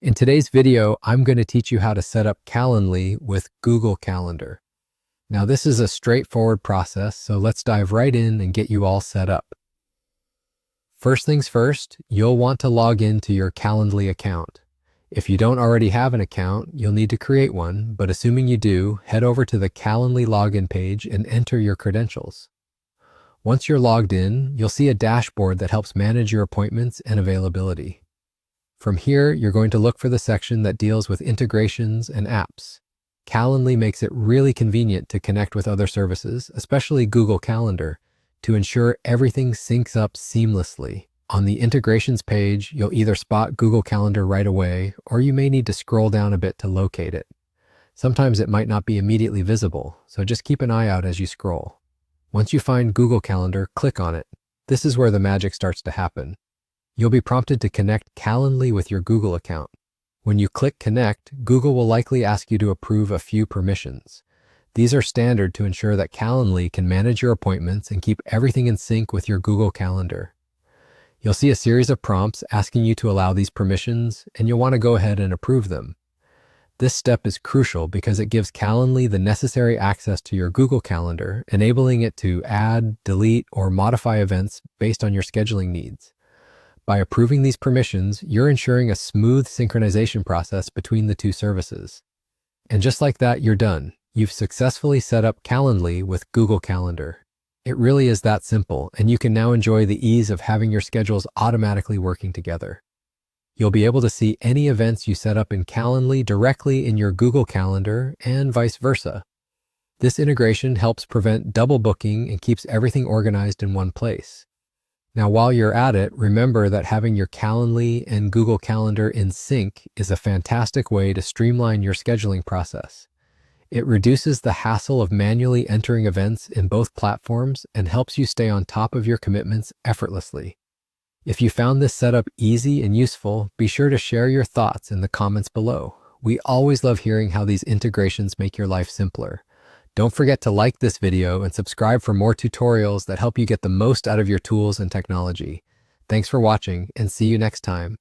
In today's video, I'm going to teach you how to set up Calendly with Google Calendar. Now, this is a straightforward process, so let's dive right in and get you all set up. First things first, you'll want to log into your Calendly account. If you don't already have an account, you'll need to create one, but assuming you do, head over to the Calendly login page and enter your credentials. Once you're logged in, you'll see a dashboard that helps manage your appointments and availability. From here, you're going to look for the section that deals with integrations and apps. Calendly makes it really convenient to connect with other services, especially Google Calendar, to ensure everything syncs up seamlessly. On the integrations page, you'll either spot Google Calendar right away, or you may need to scroll down a bit to locate it. Sometimes it might not be immediately visible, so just keep an eye out as you scroll. Once you find Google Calendar, click on it. This is where the magic starts to happen. You'll be prompted to connect Calendly with your Google account. When you click Connect, Google will likely ask you to approve a few permissions. These are standard to ensure that Calendly can manage your appointments and keep everything in sync with your Google Calendar. You'll see a series of prompts asking you to allow these permissions, and you'll want to go ahead and approve them. This step is crucial because it gives Calendly the necessary access to your Google Calendar, enabling it to add, delete, or modify events based on your scheduling needs. By approving these permissions, you're ensuring a smooth synchronization process between the two services. And just like that, you're done. You've successfully set up Calendly with Google Calendar. It really is that simple, and you can now enjoy the ease of having your schedules automatically working together. You'll be able to see any events you set up in Calendly directly in your Google Calendar and vice versa. This integration helps prevent double booking and keeps everything organized in one place. Now, while you're at it, remember that having your Calendly and Google Calendar in sync is a fantastic way to streamline your scheduling process. It reduces the hassle of manually entering events in both platforms and helps you stay on top of your commitments effortlessly. If you found this setup easy and useful, be sure to share your thoughts in the comments below. We always love hearing how these integrations make your life simpler. Don't forget to like this video and subscribe for more tutorials that help you get the most out of your tools and technology. Thanks for watching, and see you next time.